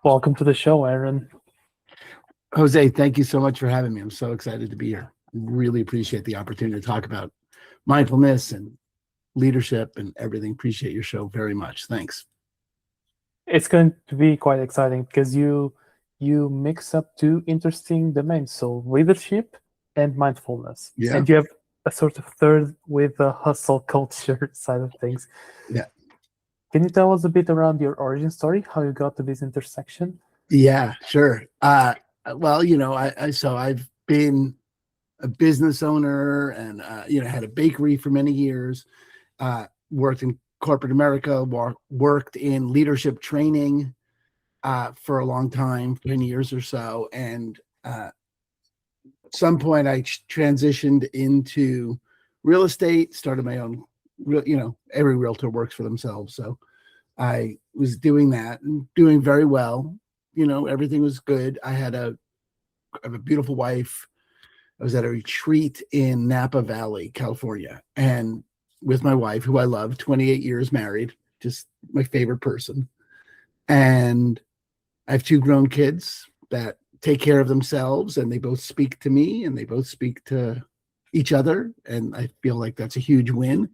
Welcome to the show, Aaron. Jose, thank you so much for having me. I'm so excited to be here. Really appreciate the opportunity to talk about mindfulness and leadership and everything. Appreciate your show very much. Thanks. It's going to be quite exciting because you mix up two interesting domains, so leadership and mindfulness. Yeah. And you have a sort of third with the hustle culture side of things. Yeah. Can you tell us a bit around your origin story, how you got to this intersection? Yeah, sure. Well, so I've been a business owner and, had a bakery for many years, worked in corporate America, worked in leadership training for a long time, 10 years or so. And at some point I transitioned into real estate, started my own, every realtor works for themselves. So I was doing that and doing very well. Everything was good. I have a beautiful wife. I was at a retreat in Napa Valley, California, and with my wife, who I love, 28 years married, just my favorite person. And I have two grown kids that take care of themselves, and they both speak to me and they both speak to each other. And I feel like that's a huge win.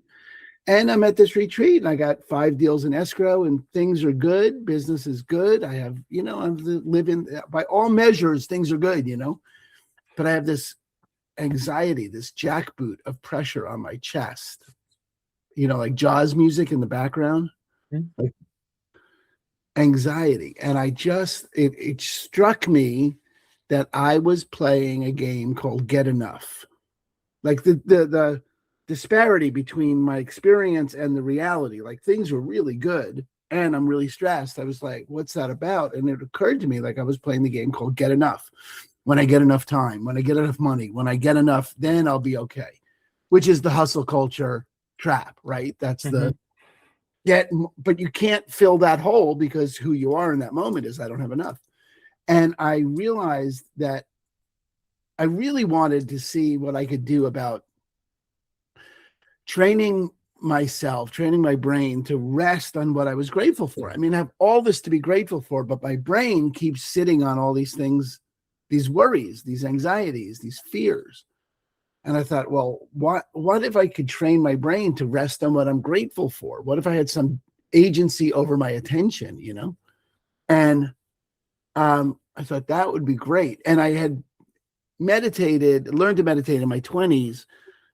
And I'm at this retreat and I got 5 deals in escrow and things are good. Business is good. I have, I'm living by all measures, things are good, but I have this anxiety, this jackboot of pressure on my chest, like Jaws music in the background, like anxiety. And it struck me that I was playing a game called Get Enough. Like the disparity between my experience and the reality, like things were really good and I'm really stressed. I was like, what's that about? And it occurred to me like I was playing the game called Get Enough. When I get enough time, when I get enough money, when I get enough, then I'll be okay, which is the hustle culture trap, right? That's the but you can't fill that hole because who you are in that moment is I don't have enough. And I realized that I really wanted to see what I could do about training myself, training my brain to rest on what I was grateful for. I mean, I have all this to be grateful for, but my brain keeps sitting on all these things, these worries, these anxieties, these fears. And I thought, well, what if I could train my brain to rest on what I'm grateful for? What if I had some agency over my attention, And I thought that would be great. And I had learned to meditate in my 20s,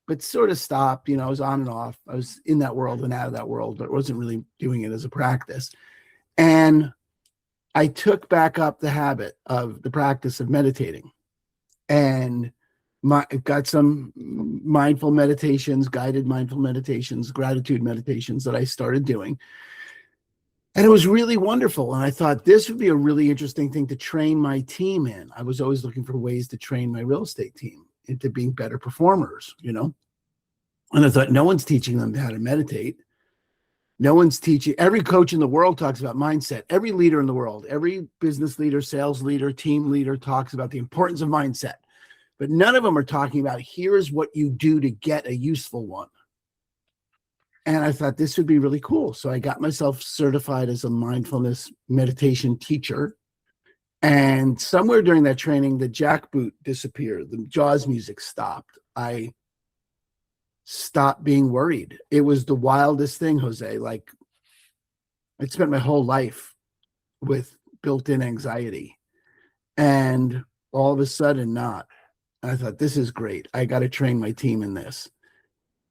but sort of stopped, I was on and off. I was in that world and out of that world, but wasn't really doing it as a practice. And I took back up the habit of the practice of meditating and got some mindful meditations, guided mindful meditations, gratitude meditations that I started doing. And it was really wonderful. And I thought this would be a really interesting thing to train my team in. I was always looking for ways to train my real estate team into being better performers, And I thought no one's teaching them how to meditate. No one's teaching. Every coach in the world talks about mindset. Every leader in the world, every business leader, sales leader, team leader talks about the importance of mindset. But none of them are talking about here's what you do to get a useful one. And I thought this would be really cool. So I got myself certified as a mindfulness meditation teacher. And somewhere during that training, the jackboot disappeared. The Jaws music stopped. I stopped being worried. It was the wildest thing, Jose. Like I'd spent my whole life with built-in anxiety. And all of a sudden not. I thought, this is great. I got to train my team in this.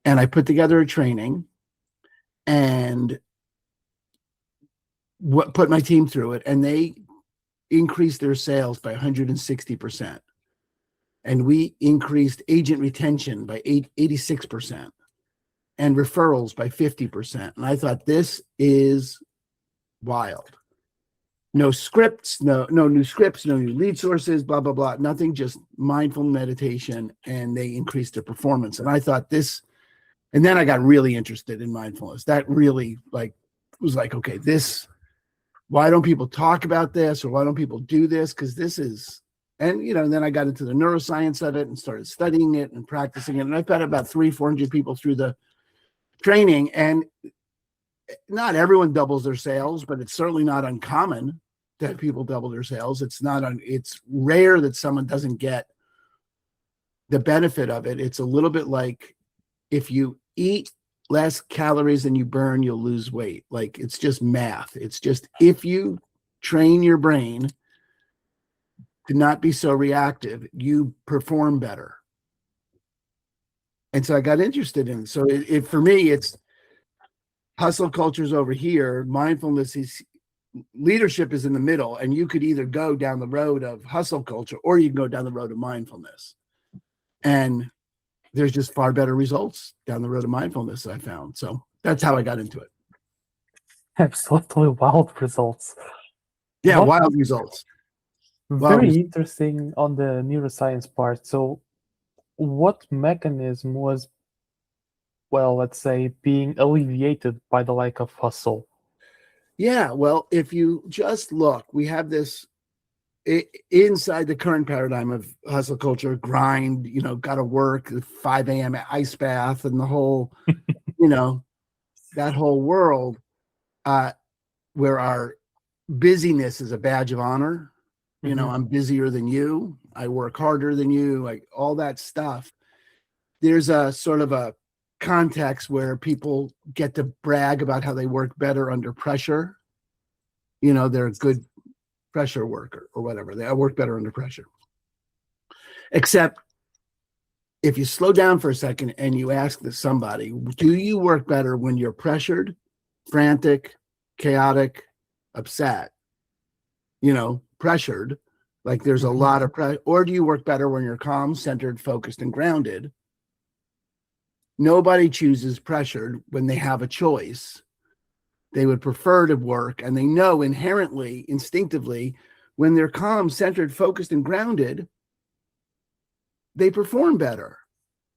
And I put together a training and put my team through it. And they increased their sales by 160%. And we increased agent retention by 86% and referrals by 50%. And I thought, this is wild. No scripts, no new scripts, no new lead sources, blah, blah, blah. Nothing, just mindful meditation. And they increased their performance. And I thought this, and then I got really interested in mindfulness. That really was like, okay, why don't people talk about this? Or why don't people do this? Because this is, and then I got into the neuroscience of it and started studying it and practicing it. And I've got about 300-400 people through the training. And not everyone doubles their sales, but it's certainly not uncommon that people double their sales. It's rare that someone doesn't get the benefit of it. It's a little bit like if you eat less calories than you burn, you'll lose weight. Like it's just math. It's just if you train your brain to not be so reactive, you perform better. And so I got interested in it. So for me, it's hustle culture's over here. Mindfulness is leadership is in the middle. And you could either go down the road of hustle culture or you can go down the road of mindfulness. And there's just far better results down the road of mindfulness, I found. So that's how I got into it. Absolutely wild results. Yeah, What wild results. very interesting on the neuroscience part. So what mechanism was, well, let's say, being alleviated by the lack of hustle? Yeah, well, if you just look, we have this inside the current paradigm of hustle culture, grind, got to work, 5 a.m. ice bath, and the whole, that whole world where our busyness is a badge of honor. I'm busier than you. I work harder than you, like all that stuff. There's a sort of a context where people get to brag about how they work better under pressure. They're a good pressure worker or whatever. They work better under pressure. Except if you slow down for a second and you ask somebody, do you work better when you're pressured, frantic, chaotic, upset, pressured, like there's a lot of pressure, or do you work better when you're calm, centered, focused, and grounded? Nobody chooses pressured when they have a choice. They would prefer to work, and they know inherently, instinctively, when they're calm, centered, focused, and grounded, they perform better.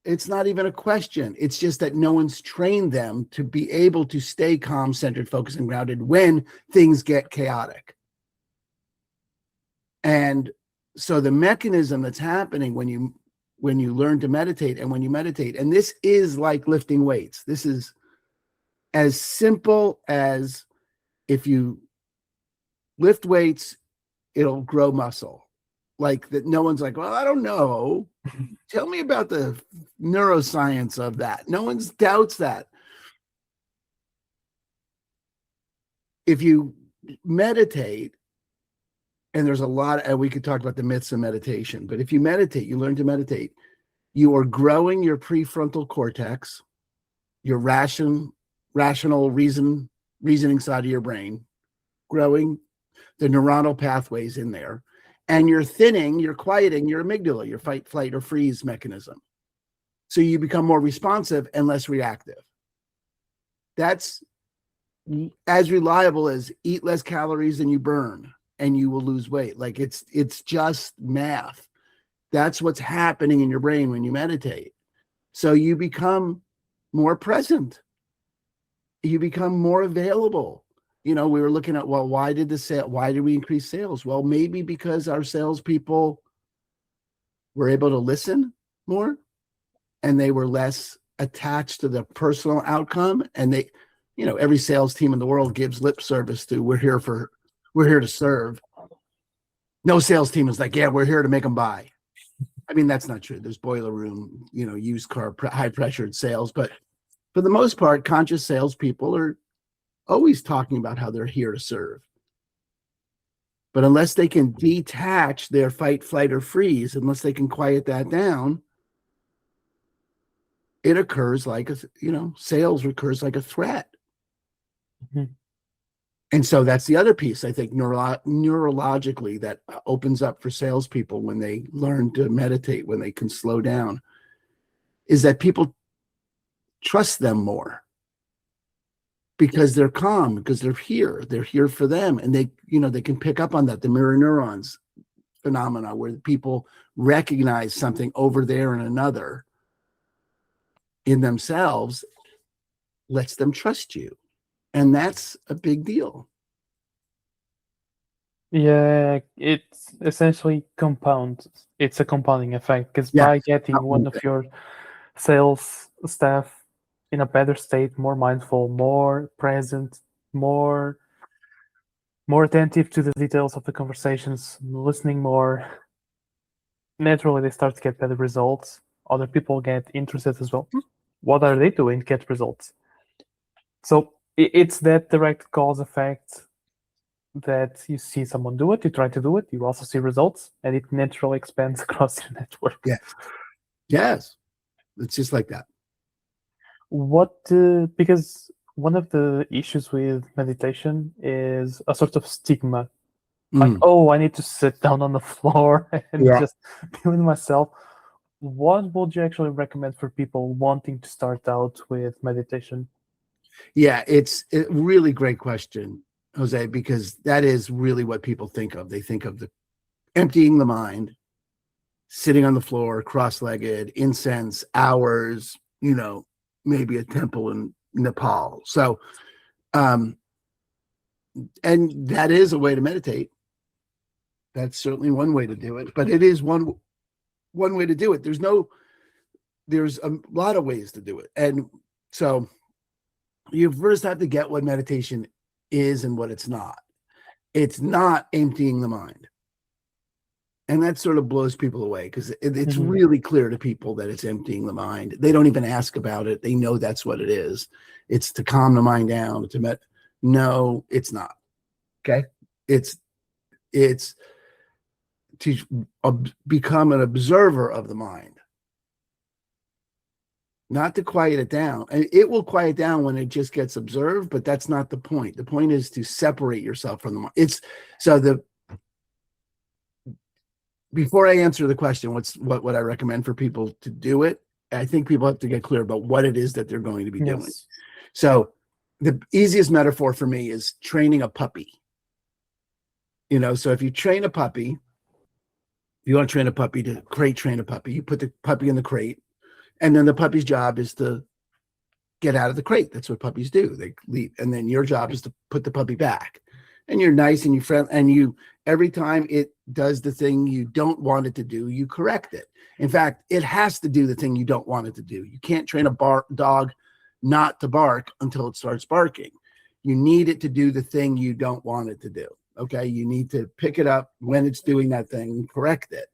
It's not even a question. It's just that no one's trained them to be able to stay calm, centered, focused, and grounded when things get chaotic. And so the mechanism that's happening when you learn to meditate and when you meditate, and this is like lifting weights. This is as simple as if you lift weights, it'll grow muscle. Like that, no one's like, well, I don't know. Tell me about the neuroscience of that. No one doubts that. If you meditate, and there's a lot, and we could talk about the myths of meditation, but if you meditate, you learn to meditate, you are growing your prefrontal cortex, your rational reasoning side of your brain, growing the neuronal pathways in there, and you're quieting your amygdala, your fight, flight, or freeze mechanism. So you become more responsive and less reactive. That's as reliable as eat less calories than you burn and you will lose weight. Like it's just math. That's what's happening in your brain when you meditate. So you become more present. You become more available. We were looking at, well, why did we increase sales? Well, maybe because our salespeople were able to listen more and they were less attached to the personal outcome. And they, every sales team in the world gives lip service to, we're here to serve. No sales team is like, yeah, we're here to make them buy. I mean, that's not true. There's boiler room, used car, high pressured sales. But for the most part, conscious salespeople are always talking about how they're here to serve. But unless they can detach their fight, flight, or freeze, unless they can quiet that down, it occurs like sales occurs like a threat. Mm-hmm. And so that's the other piece, I think, neurologically that opens up for salespeople when they learn to meditate, when they can slow down, is that people trust them more. Because they're calm, because they're here for them. And they can pick up on that, the mirror neurons phenomena where people recognize something over there in another in themselves, lets them trust you. And that's a big deal. Yeah, it's essentially compound. It's a compounding effect because by getting one of your sales staff in a better state, more mindful, more present, more more attentive to the details of the conversations, listening more. Naturally, they start to get better results. Other people get interested as well. What are they doing to get results? So it's that direct cause effect that you see someone do it, you try to do it, you also see results, and it naturally expands across your network. Yeah. Yes. It's just like that. Because one of the issues with meditation is a sort of stigma. Like, oh, I need to sit down on the floor and just be with myself. What would you actually recommend for people wanting to start out with meditation? Yeah, it's a really great question, Jose, because that is really what people think of. They think of the emptying the mind, sitting on the floor, cross-legged, incense, hours, maybe a temple in Nepal. So, and that is a way to meditate. That's certainly one way to do it, but it is one way to do it. There's a lot of ways to do it. And so you first have to get what meditation is and what it's not. It's not emptying the mind. And that sort of blows people away because it's really clear to people that it's emptying the mind. They don't even ask about it. They know that's what it is. It's to calm the mind down. No, it's not. Okay. It's to become an observer of the mind, not to quiet it down. And it will quiet down when it just gets observed, but that's not the point. The point is to separate yourself from the mind. Before I answer the question, what would I recommend for people to do it? I think people have to get clear about what it is that they're going to be doing. So the easiest metaphor for me is training a puppy. So if you train a puppy, you want to train a puppy to train a puppy, you put the puppy in the crate, and then the puppy's job is to get out of the crate. That's what puppies do. They leave. And then your job is to put the puppy back. And you're nice and you friendly, and every time it does the thing you don't want it to do, you correct it. In fact, it has to do the thing you don't want it to do. You can't train a dog not to bark until it starts barking. You need it to do the thing you don't want it to do. Okay. You need to pick it up when it's doing that thing and correct it.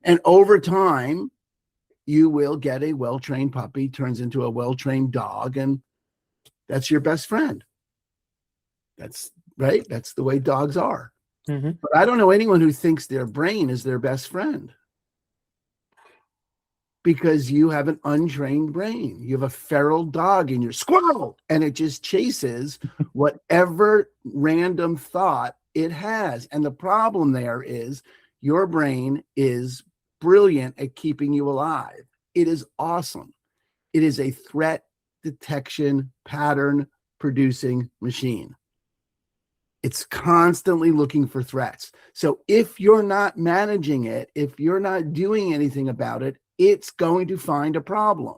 And over time, you will get a well-trained puppy, turns into a well-trained dog, and that's your best friend. That's right. That's the way dogs are. But I don't know anyone who thinks their brain is their best friend, because you have an untrained brain. You have a feral dog in your squirrel, and it just chases whatever random thought it has. And the problem there is your brain is brilliant at keeping you alive. It is awesome. It is a threat detection pattern producing machine. It's constantly looking for threats. So if you're not managing it, if you're not doing anything about it, it's going to find a problem,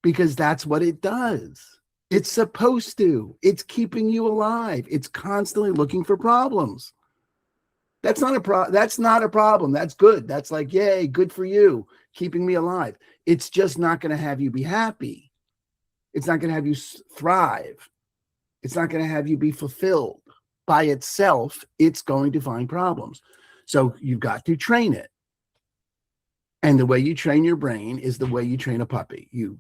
because that's what it does. It's supposed to. It's keeping you alive. It's constantly looking for problems. That's not a problem. That's good. That's like, yay, good for you, keeping me alive. It's just not going to have you be happy. It's not going to have you thrive. It's not going to have you be fulfilled. By itself, it's going to find problems. So you've got to train it. And the way you train your brain is the way you train a puppy. You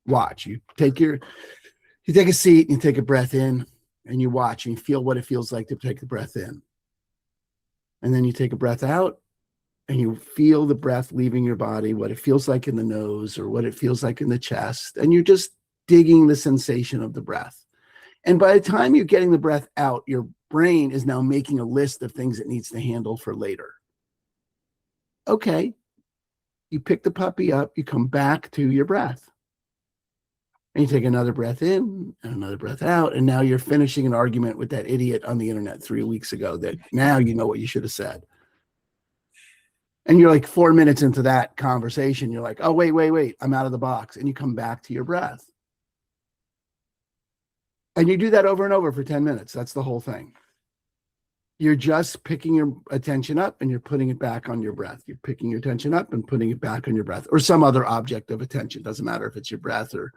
watch. You take a seat and you take a breath in, and you watch and you feel what it feels like to take the breath in. And then you take a breath out and you feel the breath leaving your body, what it feels like in the nose or what it feels like in the chest. And you're just digging the sensation of the breath. And by the time you're getting the breath out, your brain is now making a list of things it needs to handle for later. Okay. You pick the puppy up, you come back to your breath. And you take another breath in and another breath out. And now you're finishing an argument with that idiot on the internet 3 weeks ago that now you know what you should have said. And you're like 4 minutes into that conversation. You're like, oh, wait, I'm out of the box. And you come back to your breath. And you do that over and over for 10 minutes. That's the whole thing. You're just picking your attention up and you're putting it back on your breath. You're picking your attention up and putting it back on your breath, or some other object of attention. Doesn't matter if it's your breath or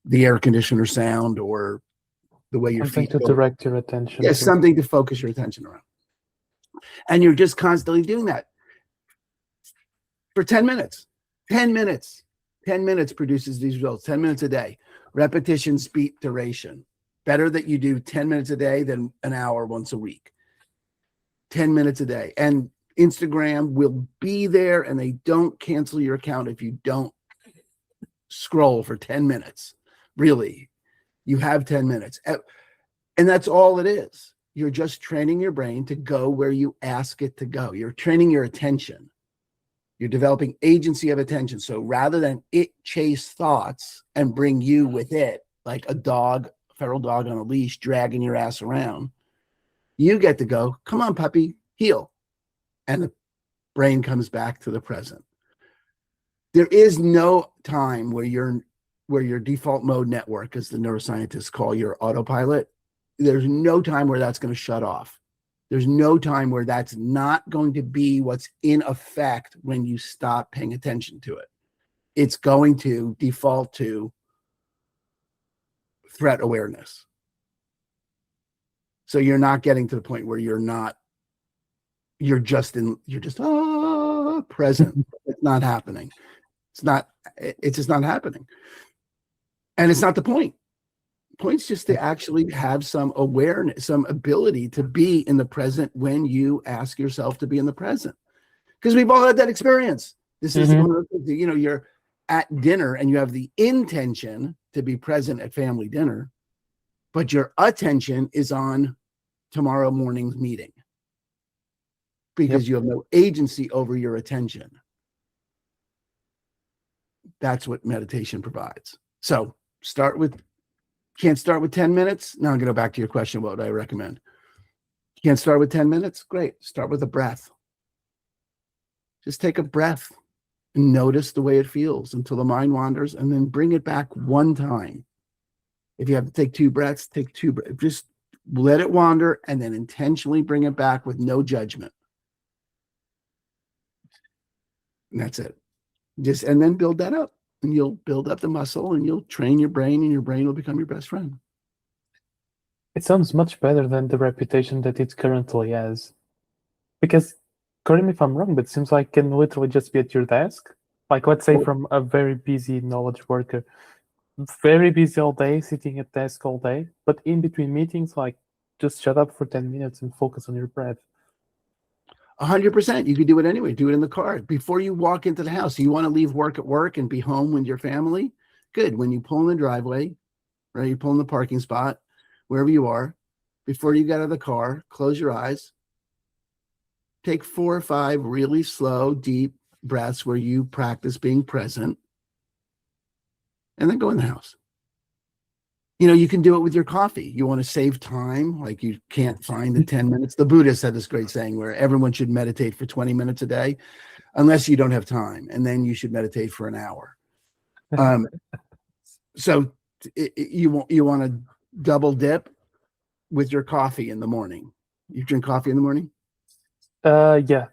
the air conditioner sound or the way your Something feet to go. direct your attention Yes, to. something to focus your attention around. And you're just constantly doing that for 10 minutes. 10 minutes. 10 minutes produces these results. 10 minutes a day. Repetition, speed, duration. Better that you do 10 minutes a day than an hour once a week. 10 minutes a day. And Instagram will be there, and they don't cancel your account if you don't scroll for 10 minutes. Really, you have 10 minutes. And that's all it is. You're just training your brain to go where you ask it to go. You're training your attention. You're developing agency of attention. So rather than it chase thoughts and bring you with it, like a dog, feral dog on a leash, dragging your ass around, you get to go, come on, puppy, heel. And the brain comes back to the present. There is no time where your default mode network, as the neuroscientists call your autopilot, there's no time where that's going to shut off. There's no time where that's not going to be what's in effect when you stop paying attention to it. It's going to default to threat awareness. So you're not getting to the point where you're just present. It's not happening. It's just not happening. And it's not the point. Point's just to actually have some awareness, some ability to be in the present when you ask yourself to be in the present. Because we've all had that experience. This is one of the, you're at dinner and you have the intention to be present at family dinner, but your attention is on tomorrow morning's meeting because you have no agency over your attention. That's what meditation provides. So can't start with 10 minutes. Now I'm going to go back to your question. What would I recommend? Can't start with 10 minutes? Great. Start with a breath. Just take a breath and notice the way it feels until the mind wanders, and then bring it back one time. If you have to take 2 breaths, take 2 breaths. Just let it wander and then intentionally bring it back with no judgment. And that's it. And then build that up. And you'll build up the muscle and you'll train your brain, and your brain will become your best friend. It sounds much better than the reputation that it currently has. Because, correct me if I'm wrong, but it seems like it can literally just be at your desk. Like, let's say from a very busy knowledge worker, very busy all day, sitting at desk all day, but in between meetings, like, just shut up for 10 minutes and focus on your breath. 100%. You could do it anyway. Do it in the car. Before you walk into the house, you want to leave work at work and be home with your family? Good. When you pull in the driveway, right? You pull in the parking spot, wherever you are, before you get out of the car, close your eyes. Take 4 or 5 really slow, deep breaths where you practice being present, and then go in the house. You can do it with your coffee. You want to save time, like you can't find the 10 minutes. The Buddhists had this great saying where everyone should meditate for 20 minutes a day, unless you don't have time, and then you should meditate for an hour. So you want to double dip with your coffee in the morning. You drink coffee in the morning? Yeah.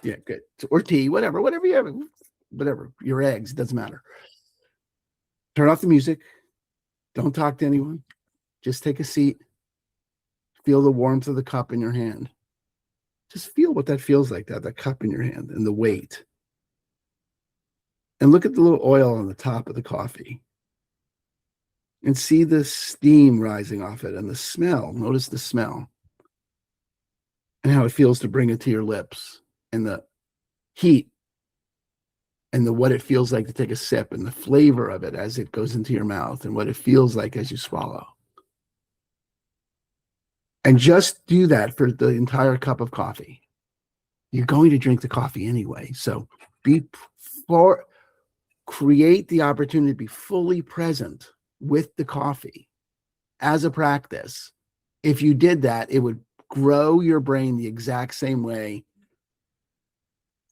Yeah, good. Or tea, whatever you have, whatever. Your eggs, doesn't matter. Turn off the music. Don't talk to anyone. Just take a seat. Feel the warmth of the cup in your hand. Just feel what that feels like, that cup in your hand and the weight. And look at the little oil on the top of the coffee. And see the steam rising off it and the smell. Notice the smell. And how it feels to bring it to your lips. And the heat. And what it feels like to take a sip, and the flavor of it as it goes into your mouth, and what it feels like as you swallow. And just do that for the entire cup of coffee. You're going to drink the coffee anyway. So create the opportunity to be fully present with the coffee as a practice. If you did that, it would grow your brain the exact same way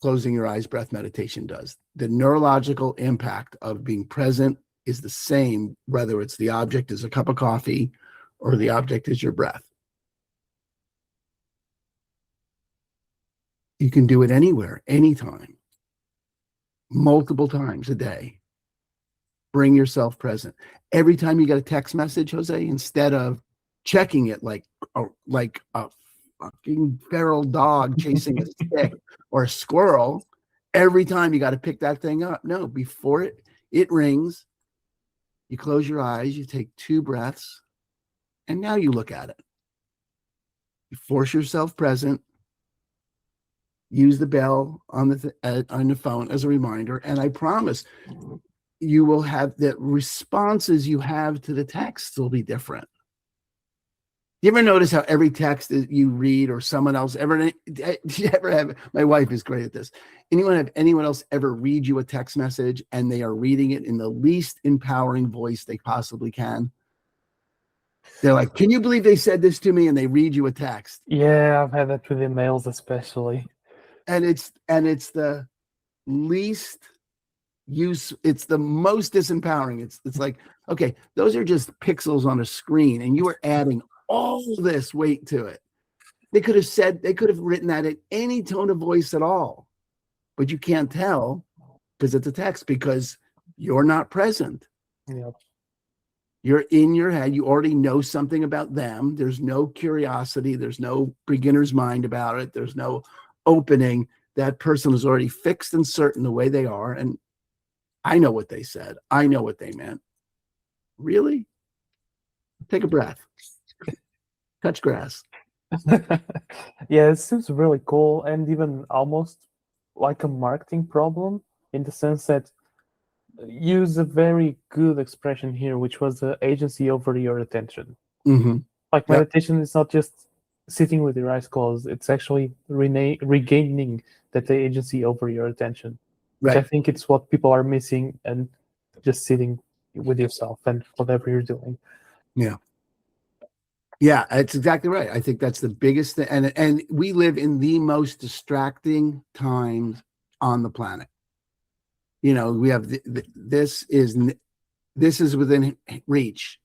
closing your eyes breath meditation does. The neurological impact of being present is the same, whether it's the object is a cup of coffee or the object is your breath. You can do it anywhere, anytime, multiple times a day. Bring yourself present. Every time you get a text message, Jose, instead of checking it like a fucking feral dog chasing a stick or a squirrel. Every time you got to pick that thing up. No, before it rings, you close your eyes, you take 2 breaths, and now you look at it. You force yourself present. Use the bell on the phone as a reminder, and I promise you will have the responses you have to the texts will be different. You ever notice how every text that you read or someone else do you ever have, my wife is great at this. Anyone else ever read you a text message and they are reading it in the least empowering voice they possibly can? They're like, can you believe they said this to me? And they read you a text. Yeah, I've had that with emails especially. And it's the least use, it's the most disempowering. It's like, okay, those are just pixels on a screen, and you are adding all this weight to it. They could have written that at any tone of voice at all, but you can't tell because it's a text, because you're not present. Yep. You're in your head. You already know something about them. There's no curiosity. There's no beginner's mind about it. There's no opening. That person is already fixed and certain the way they are. And I know what they said. I know what they meant. Really? Take a breath. Touch grass. Yeah, it seems really cool and even almost like a marketing problem, in the sense that use a very good expression here, which was the agency over your attention. Mm-hmm. Like Yep. meditation is not just sitting with your eyes closed, it's actually regaining that agency over your attention, which I Right. think it's what people are missing, and just sitting with yourself and whatever you're doing. Yeah. Yeah, that's exactly right. I think that's the biggest thing. And we live in the most distracting times on the planet. You know, we have this is within reach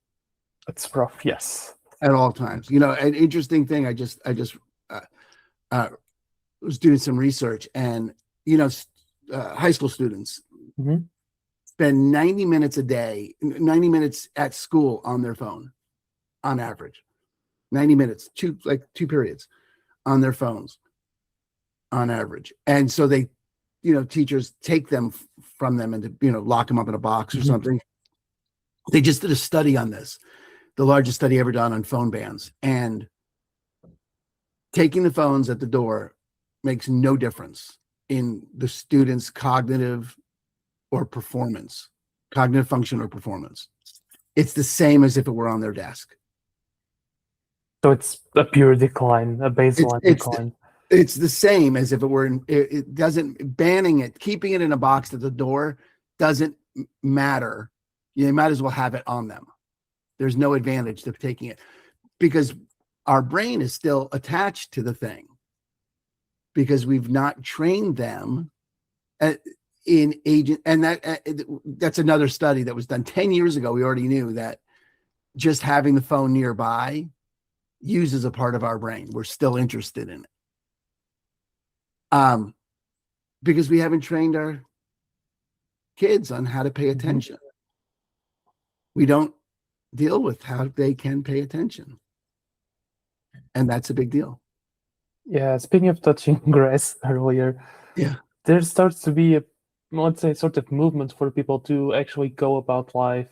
It's rough, yes. at all times. You know, an interesting thing. I just was doing some research, and high school students Mhm. spend 90 minutes a day, 90 minutes at school on their phone, on average. 90 minutes, two periods on their phones on average. And so they, teachers take them from them and, lock them up in a box or something. They just did a study on this, the largest study ever done on phone bans. And taking the phones at the door makes no difference in the students' cognitive function or performance. It's the same as if it were on their desk. So it's a pure decline, a baseline decline. It's the same as if it were. It doesn't, banning it, keeping it in a box at the door doesn't matter. You might as well have it on them. There's no advantage to taking it, because our brain is still attached to the thing, because we've not trained them in agent. And that's another study that was done 10 years ago. We already knew that just having the phone nearby uses a part of our brain. We're still interested in it. Because we haven't trained our kids on how to pay attention. We don't deal with how they can pay attention. And that's a big deal. Yeah, speaking of touching grass earlier, there starts to be let's say, sort of movement for people to actually go about life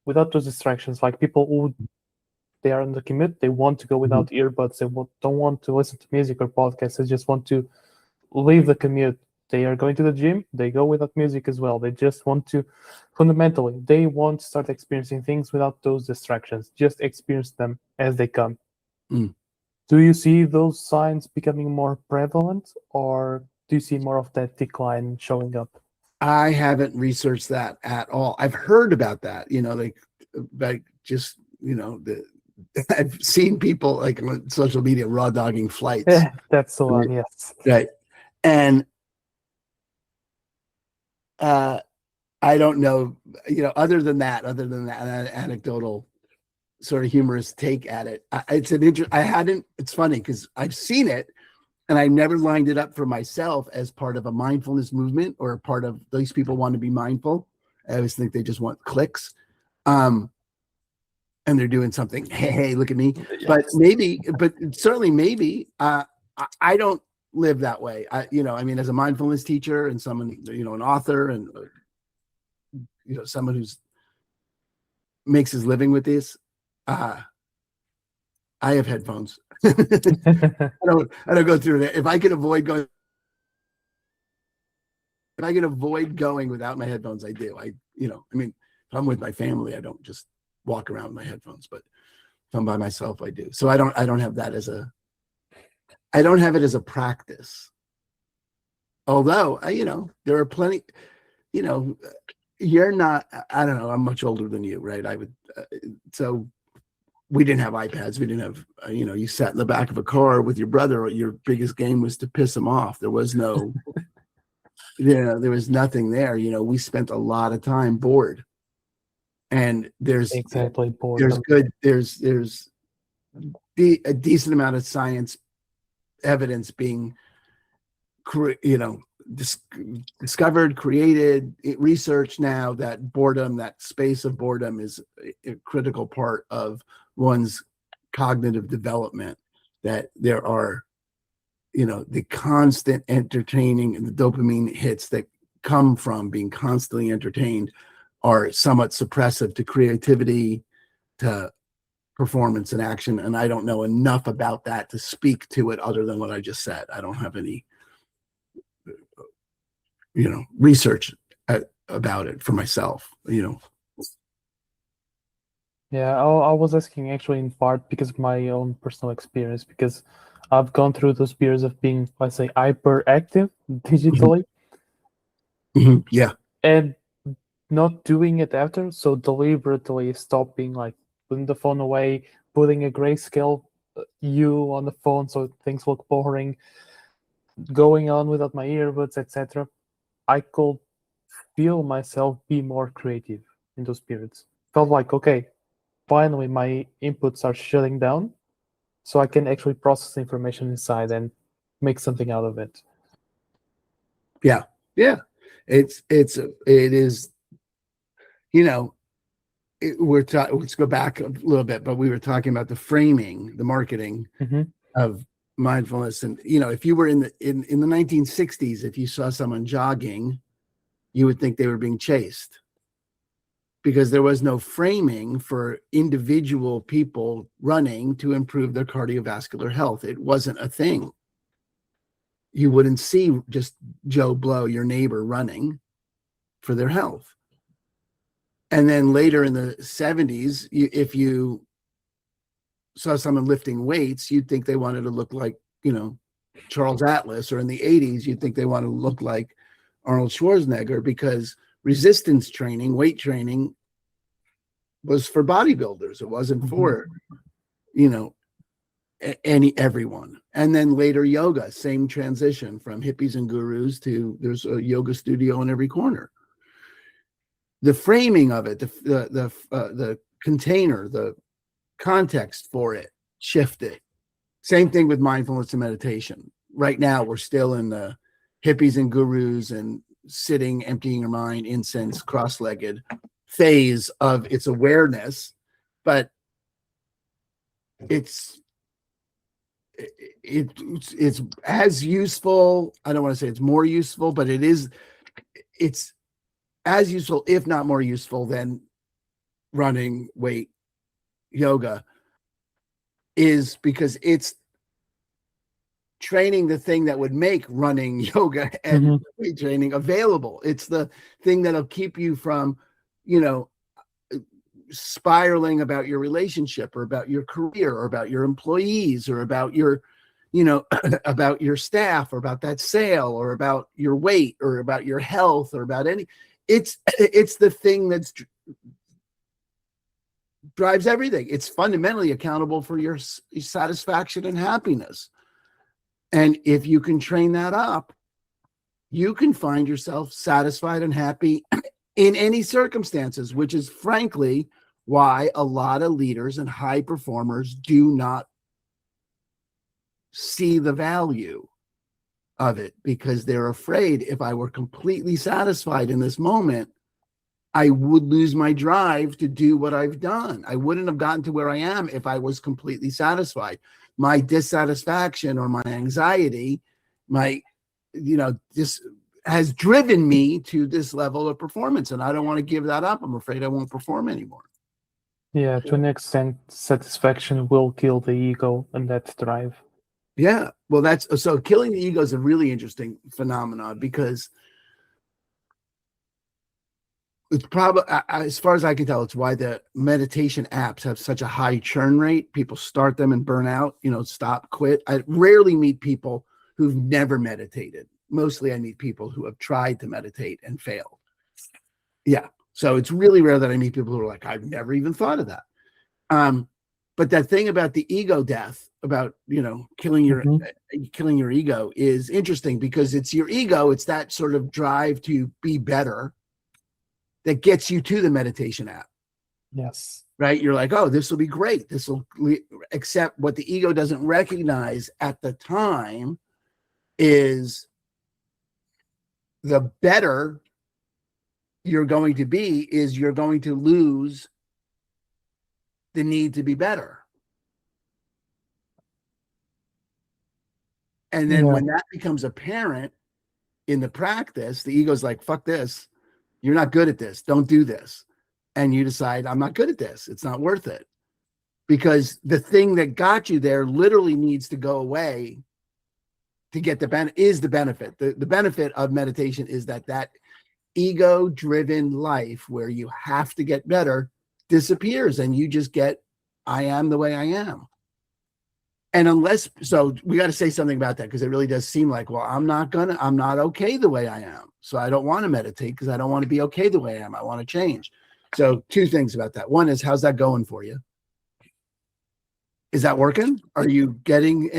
without those distractions. Like people who, they are on the commute, they want to go without earbuds, they don't want to listen to music or podcasts, they just want to leave the commute. They are going to the gym, they go without music as well. They just want to, fundamentally, they want to start experiencing things without those distractions, just experience them as they come. Do you see those signs becoming more prevalent, or do you see more of that decline showing up? I haven't researched that at all. I've heard about that, like just, I've seen people like on social media raw dogging flights. That's the one, yes. Right. And I don't know, other than that anecdotal sort of humorous take at it. It's funny because I've seen it and I never lined it up for myself as part of a mindfulness movement or a part of these people want to be mindful. I always think they just want clicks. and they're doing something. Hey, look at me. Yes. But certainly maybe. I don't live that way. As a mindfulness teacher and someone, an author, and someone who's makes his living with this, I have headphones. I don't go through that. If I can avoid going without my headphones, I do. If I'm with my family, I don't just walk around with my headphones, but if I'm by myself, I do. So I don't have that I don't have it as a practice. Although, there are plenty, you're not, I don't know, I'm much older than you, right? So we didn't have iPads. We didn't have, you sat in the back of a car with your brother. Your biggest game was to piss him off. There was no, there was nothing there. We spent a lot of time bored. And there's Exactly. there's a decent amount of science evidence being, discovered, created, researched now that boredom, that space of boredom, is a critical part of one's cognitive development. That there are, the constant entertaining and the dopamine hits that come from being constantly entertained are somewhat suppressive to creativity, to performance and action. And I don't know enough about that to speak to it other than what I just said. I don't have any, research about it for myself, Yeah, I was asking actually in part because of my own personal experience, because I've gone through those periods of being, let's say, hyperactive digitally. Yeah. And not doing it after, so deliberately stopping, like putting the phone away, putting a grayscale U on the phone so things look boring, going on without my earbuds, etc. I could feel myself be more creative in those periods. Felt like, okay, finally my inputs are shutting down, so I can actually process the information inside and make something out of it. Yeah. It is, let's go back a little bit, but we were talking about the framing, the marketing of mindfulness. And, if you were in the 1960s, if you saw someone jogging, you would think they were being chased, because there was no framing for individual people running to improve their cardiovascular health. It wasn't a thing. You wouldn't see just Joe Blow, your neighbor, running for their health. And then later in the 70s, if you saw someone lifting weights, you'd think they wanted to look like, Charles Atlas. Or in the 80s, you'd think they wanted to look like Arnold Schwarzenegger, because resistance training, weight training, was for bodybuilders. It wasn't for, everyone. And then later yoga, same transition from hippies and gurus to there's a yoga studio in every corner. The framing of it, the container, the context for it shifted. Same thing with mindfulness and meditation. Right now, we're still in the hippies and gurus and sitting, emptying your mind, incense, cross-legged phase of its awareness, but it's as useful. I don't want to say it's more useful, but it's as useful, if not more useful, than running, weight, yoga, is because it's training the thing that would make running, yoga, and weight training available. It's the thing that'll keep you from, spiraling about your relationship, or about your career, or about your employees, or about your, about your staff, or about that sale, or about your weight, or about your health, or about any. It's the thing that's drives everything. It's fundamentally accountable for your satisfaction and happiness. And if you can train that up, you can find yourself satisfied and happy in any circumstances, which is frankly why a lot of leaders and high performers do not see the value of it, because they're afraid, if I were completely satisfied in this moment, I would lose my drive to do what I've done. I wouldn't have gotten to where I am if I was completely satisfied. My dissatisfaction or my anxiety, this has driven me to this level of performance, and I don't want to give that up. I'm afraid I won't perform anymore. Yeah, to an extent, satisfaction will kill the ego and that drive. Yeah, well, so killing the ego is a really interesting phenomenon because it's probably, as far as I can tell, it's why the meditation apps have such a high churn rate. People start them and burn out, stop, quit. I rarely meet people who've never meditated. Mostly I meet people who have tried to meditate and failed. Yeah. So it's really rare that I meet people who are like, I've never even thought of that. But that thing about the ego death, about, killing your ego is interesting because it's your ego. It's that sort of drive to be better that gets you to the meditation app. Yes. Right? You're like, oh, this will be great. This will, except what the ego doesn't recognize at the time is the better you're going to be is you're going to lose the need to be better. And then when that becomes apparent in the practice, the ego's like, fuck this. You're not good at this. Don't do this. And you decide, I'm not good at this. It's not worth it. Because the thing that got you there literally needs to go away to get the benefit. The benefit of meditation is that ego-driven life where you have to get better disappears and you just get, I am the way I am. And so we got to say something about that because it really does seem like, well, I'm not okay the way I am. So I don't want to meditate because I don't want to be okay the way I am. I want to change. So two things about that. One is, how's that going for you? Is that working? Are you getting,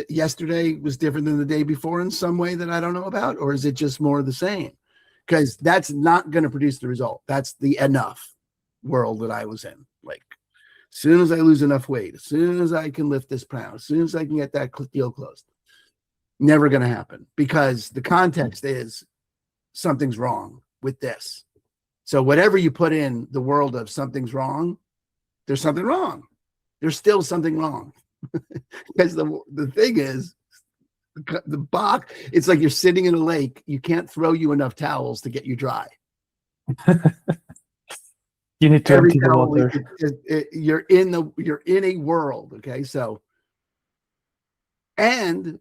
yesterday was different than the day before in some way that I don't know about? Or is it just more of the same? Because that's not going to produce the result. That's the enough world that I was in. Like, as soon as I lose enough weight, as soon as I can lift this pound, as soon as I can get that deal closed, never going to happen because the context is something's wrong with this. So whatever you put in the world of something's wrong, there's something wrong. There's still something wrong. Because the thing is, the box, it's like you're sitting in a lake. You can't throw you enough towels to get you dry. You need to empty the water. You're in a world. Okay. So, and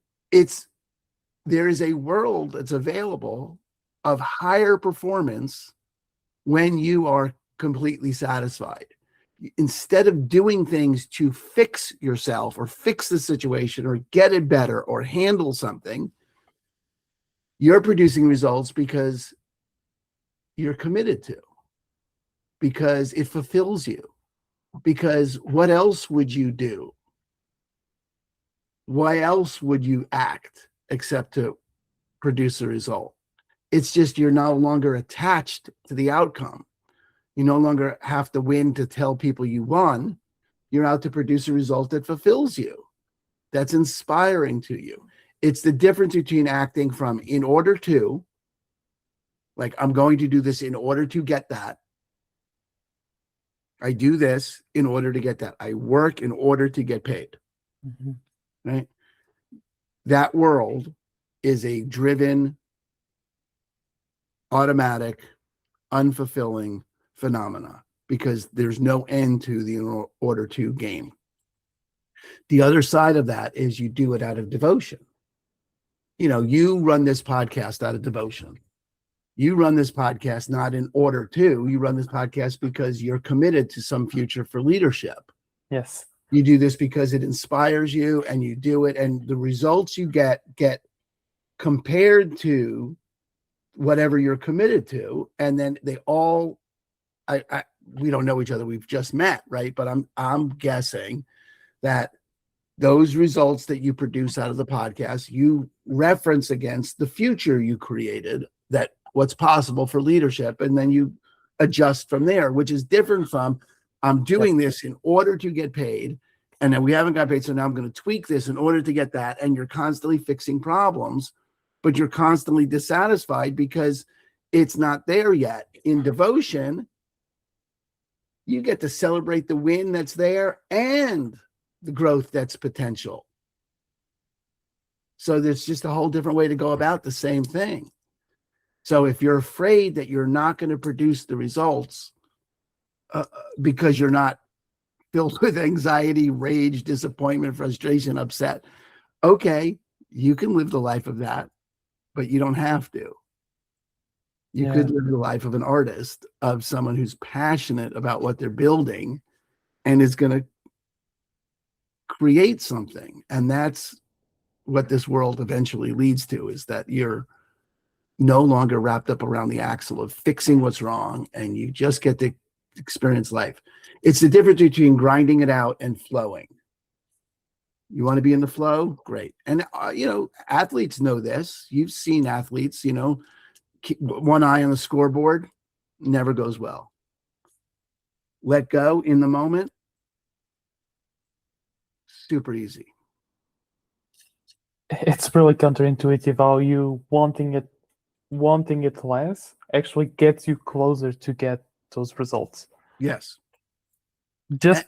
there is a world that's available of higher performance when you are completely satisfied. Instead of doing things to fix yourself or fix the situation or get it better or handle something, you're producing results because you're committed to, because it fulfills you, because what else would you do? Why else would you act except to produce a result? It's just you're no longer attached to the outcome. You no longer have to win to tell people you won. You're out to produce a result that fulfills you, that's inspiring to you. It's the difference between acting from in order to, like, I'm going to do this in order to get that. I do this in order to get that. I work in order to get paid. Mm-hmm. Right? That world is a driven, automatic, unfulfilling phenomena because there's no end to the in order to game. The other side of that is you do it out of devotion. You run this podcast out of devotion. You run this podcast not in order to, you run this podcast because you're committed to some future for leadership. Yes. You do this because it inspires you and you do it. And the results you get compared to whatever you're committed to. And then they all, we don't know each other. We've just met, right? But I'm guessing that those results that you produce out of the podcast, you reference against the future you created, that what's possible for leadership. And then you adjust from there, which is different from I'm doing this in order to get paid. And then we haven't got paid. So now I'm going to tweak this in order to get that. And you're constantly fixing problems, but you're constantly dissatisfied because It's not there yet. In devotion, you get to celebrate the win that's there and the growth that's potential. So there's just a whole different way to go about the same thing. So if you're afraid that you're not going to produce the results because you're not filled with anxiety, rage, disappointment, frustration, upset, okay, you can live the life of that, but you don't have to. You could live the life of an artist, of someone who's passionate about what they're building and is going to create something. And that's what this world eventually leads to, is that you're no longer wrapped up around the axle of fixing what's wrong, and you just get to experience life. It's the difference between grinding it out and flowing. You want to be in the flow? Great. And, athletes know this. You've seen athletes, keep one eye on the scoreboard, never goes well. Let go in the moment, super easy. It's really counterintuitive how you wanting it less actually gets you closer to get those results. Yes. Just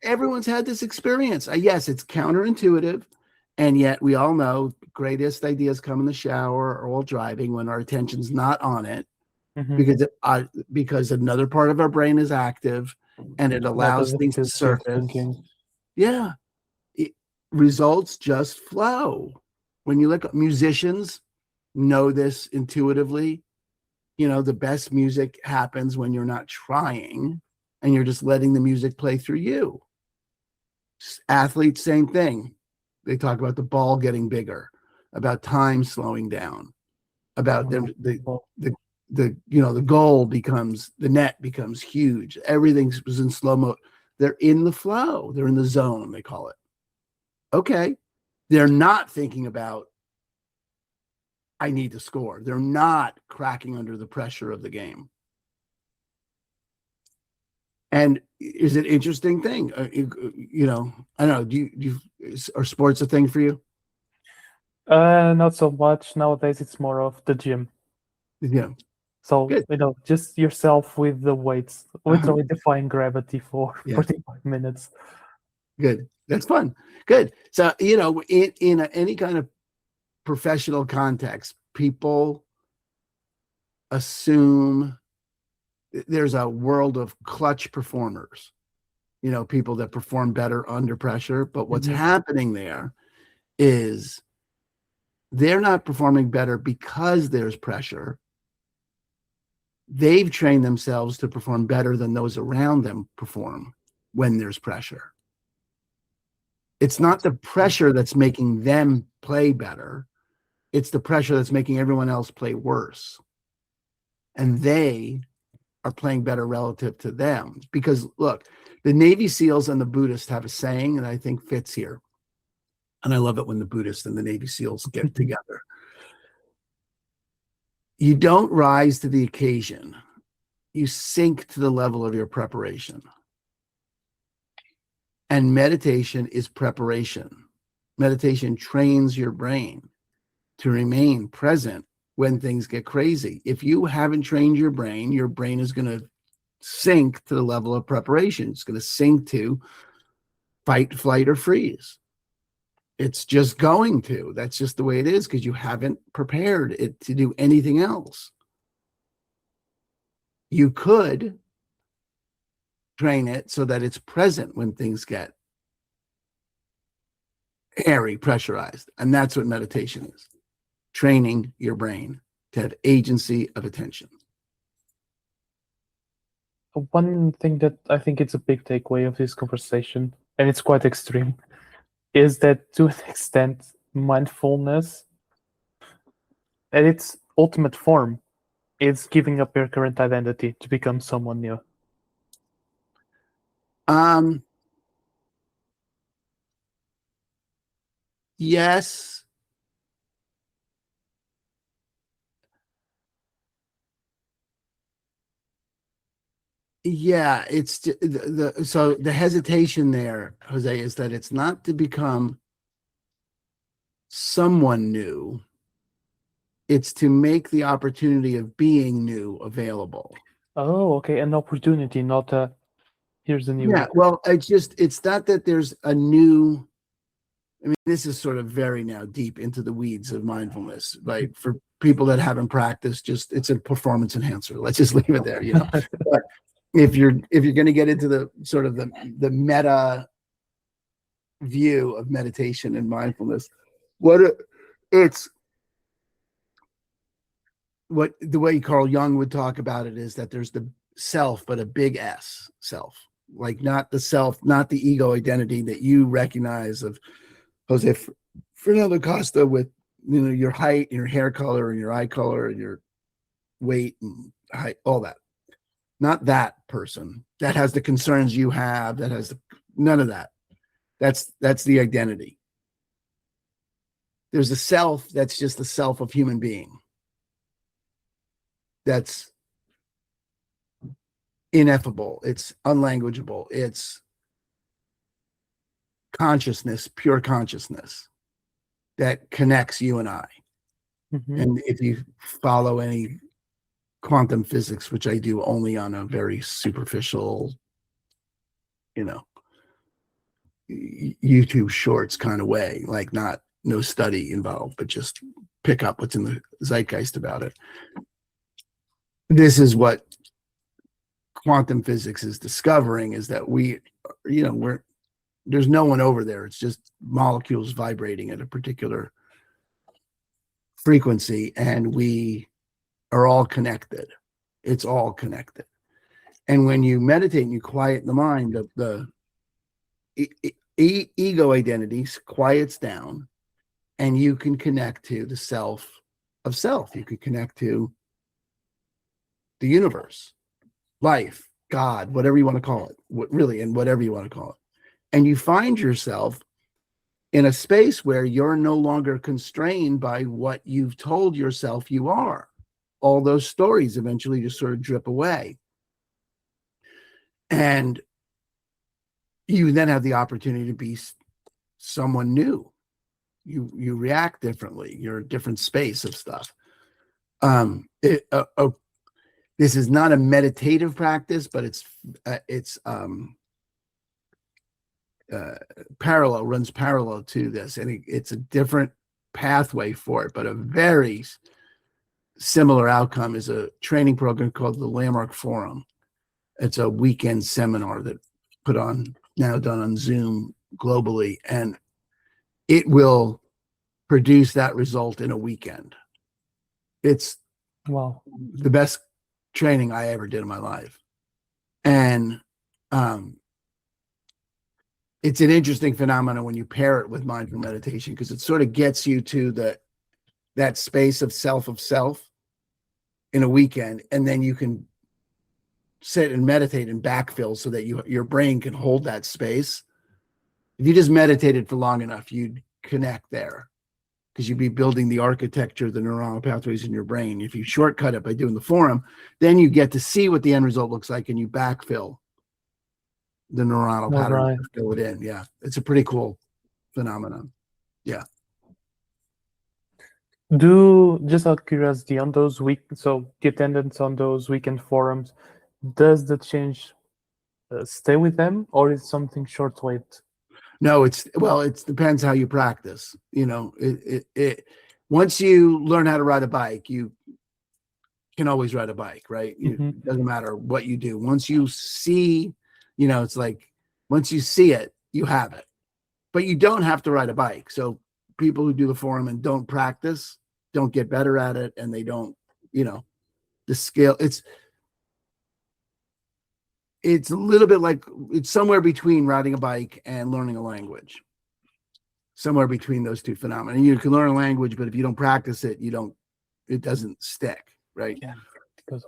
everyone's had this experience. Yes, it's counterintuitive, and yet we all know greatest ideas come in the shower or while driving, when our attention's not on it, because another part of our brain is active and it allows things to surface. Yeah. Results just flow. When you look at musicians, know this intuitively. The best music happens when you're not trying and you're just letting the music play through you. Athletes, same thing. They talk about the ball getting bigger, about time slowing down, about the goal becomes, the net becomes huge. Everything was in slow mo. They're in the flow. They're in the zone, they call it. Okay. They're not thinking about, I need to score. They're not cracking under the pressure of the game. And is it an interesting thing? I don't know. Are sports a thing for you? Not so much. Nowadays, it's more of the gym. Yeah. So, just yourself with the weights, literally defying gravity for 45 minutes. Good. That's fun. Good. So, in any kind of professional context, people assume there's a world of clutch performers, people that perform better under pressure. But what's happening there is they're not performing better because there's pressure. They've trained themselves to perform better than those around them perform when there's pressure. It's not the pressure that's making them play better. It's the pressure that's making everyone else play worse. And they are playing better relative to them. Because look, the Navy SEALs and the Buddhists have a saying that I think fits here. And I love it when the Buddhists and the Navy SEALs get together. You don't rise to the occasion. You sink to the level of your preparation. And meditation is preparation. Meditation trains your brain to remain present when things get crazy. If you haven't trained your brain is going to sink to the level of preparation. It's going to sink to fight, flight, or freeze. It's just going to. That's just the way it is, because you haven't prepared it to do anything else. You could train it so that it's present when things get hairy, pressurized. And that's what meditation is. Training your brain to have agency of attention. One thing that I think it's a big takeaway of this conversation, and it's quite extreme, is that to an extent, mindfulness at its ultimate form is giving up your current identity to become someone new. Yes. Yeah, it's so the hesitation there, Jose, is that it's not to become someone new. It's to make the opportunity of being new available. Oh, okay, an opportunity, not a here's a new. Yeah, well, it's not that there's a new. I mean, this is sort of very now deep into the weeds of mindfulness, right? For people that haven't practiced, just it's a performance enhancer. Let's just leave it there, you know. But if you're going to get into the sort of the meta view of meditation and mindfulness, it's what the way Carl Jung would talk about it is that there's the self, but a big S self, like not the self, not the ego identity that you recognize of Jose Fernando Costa with, you know, your height, your hair color, and your eye color, and your weight and height, all that. Not that person that has the concerns you have, that has none of that. That's the identity. There's a self that's just the self of human being. That's ineffable. It's unlanguageable. It's consciousness, pure consciousness that connects you and I. Mm-hmm. And if you follow any quantum physics, which I do only on a very superficial, you know, YouTube shorts kind of way, like no study involved, but just pick up what's in the zeitgeist about it. This is what quantum physics is discovering, is that there's no one over there. It's just molecules vibrating at a particular frequency, and we are all connected. It's all connected. And when you meditate and you quiet the mind, the ego identity quiets down, and you can connect to the self of self. You can connect to the universe, life, God, whatever you want to call it, whatever you want to call it. And you find yourself in a space where you're no longer constrained by what you've told yourself you are. All those stories eventually just sort of drip away. And you then have the opportunity to be someone new. You react differently. You're a different space of stuff. This is not a meditative practice, but it's runs parallel to this, and it's a different pathway for it, but a very similar outcome is a training program called the Landmark Forum. It's a weekend seminar that now done on Zoom globally, and it will produce that result in a weekend. It's Wow, the best training I ever did in my life. And it's an interesting phenomenon when you pair it with mindful meditation, because it sort of gets you to that space of self in a weekend, and then you can sit and meditate and backfill so that your brain can hold that space. If you just meditated for long enough, you'd connect there, because you'd be building the architecture, the neuronal pathways in your brain. If you shortcut it by doing the forum, then you get to see what the end result looks like, and you backfill the neuronal pattern, right. fill it in. Yeah, it's a pretty cool phenomenon. Yeah. Just out of curiosity, on those so the attendance on those weekend forums, does the change stay with them, or is something short-lived? No, it depends how you practice. You know, once you learn how to ride a bike, you can always ride a bike, right? It doesn't matter what you do. Once you see, it's like once you see it, you have it. But you don't have to ride a bike. So people who do the forum and don't practice don't get better at it, and they don't, the skill. It's a little bit like it's somewhere between riding a bike and learning a language. Somewhere between those two phenomena. You can learn a language, but if you don't practice it, it doesn't stick, right? Yeah, because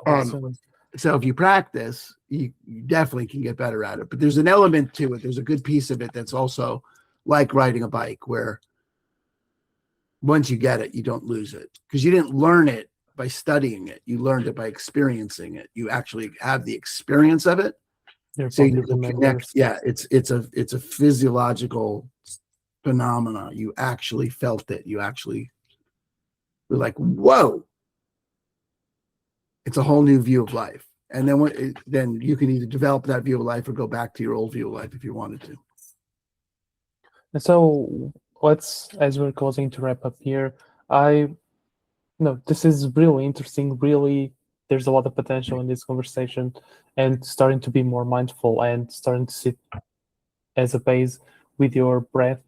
so if you practice, you definitely can get better at it. But there's an element to it. There's a good piece of it that's also like riding a bike, where once you get it, you don't lose it, because you didn't learn it by studying it. You learned it by experiencing it. You actually have the experience of it. So you can connect. Yeah, it's a physiological phenomena. You actually felt it. You actually we're like, whoa, it's a whole new view of life. And then you can either develop that view of life or go back to your old view of life if you wanted to. And so let's, as we're closing to wrap up here, this is really interesting. Really, there's a lot of potential in this conversation, and starting to be more mindful and starting to sit as a base with your breath.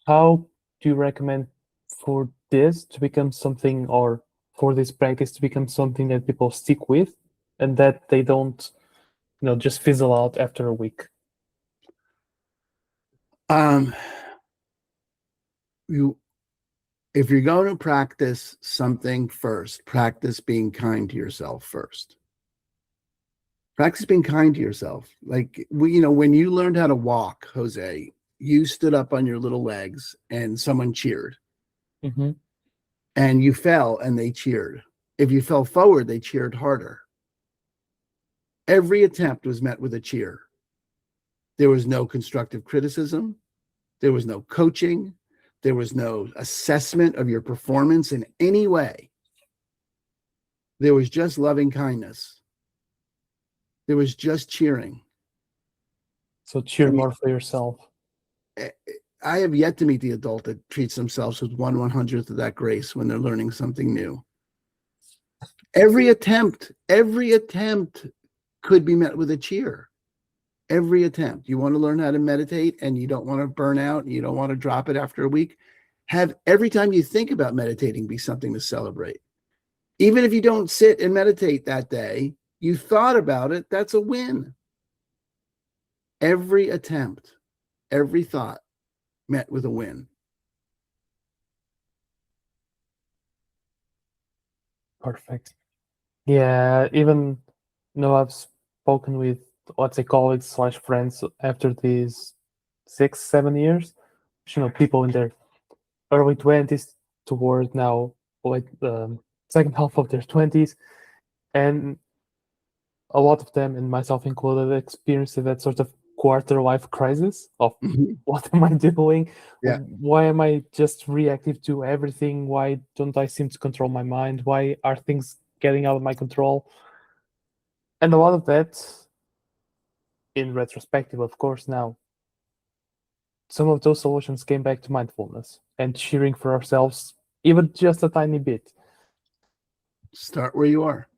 How do you recommend for this to become something, or for this practice to become something that people stick with and that they don't, just fizzle out after a week? If you're going to practice something first, practice being kind to yourself first. Practice being kind to yourself. Like, when you learned how to walk, Jose, you stood up on your little legs and someone cheered. Mm-hmm. And you fell and they cheered. If you fell forward, they cheered harder. Every attempt was met with a cheer. There was no constructive criticism. There was no coaching. There was no assessment of your performance in any way. There was just loving kindness. There was just cheering. So cheer more for yourself. I have yet to meet the adult that treats themselves with 1/100th of that grace when they're learning something new. Every attempt could be met with a cheer. Every attempt. You want to learn how to meditate and you don't want to burn out and you don't want to drop it after a week, have every time you think about meditating be something to celebrate. Even if you don't sit and meditate that day, you thought about it, that's a win. Every attempt, every thought met with a win. Perfect. Yeah, even I've spoken with, let's say, colleagues / friends after these 6-7 years, people in their early 20s toward now like the second half of their 20s, and a lot of them, and myself included, experienced that sort of quarter life crisis of what am I doing? Yeah. Why am I just reactive to everything? Why don't I seem to control my mind? Why are things getting out of my control? And a lot of that, in retrospective, of course, now, some of those solutions came back to mindfulness and cheering for ourselves, even just a tiny bit. Start where you are.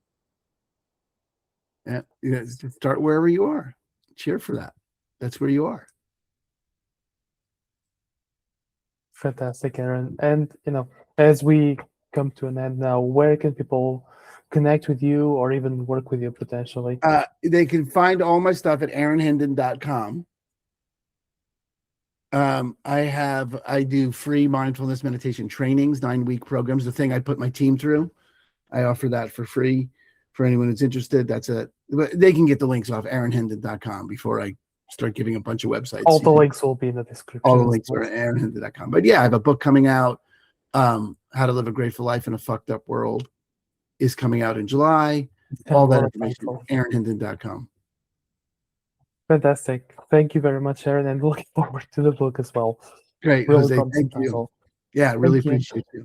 Yeah, start wherever you are. Cheer for that. That's where you are. Fantastic, Aaron. And as we come to an end now, where can people connect with you or even work with you potentially? They can find all my stuff at aaronhendon.com. I do free mindfulness meditation trainings, 9-week programs, the thing I put my team through. I offer that for free for anyone who's interested. They can get the links off aaronhendon.com before I start giving a bunch of websites. All the links will be in the description. All the links are at aaronhendon.com. But yeah, I have a book coming out. How to Live a Grateful Life in a Fucked Up World is coming out in July. All that information at aaronhendon.com. Fantastic. Thank you very much, Aaron, and looking forward to the book as well. Great, really Jose. Thank you. Yeah, really appreciate you.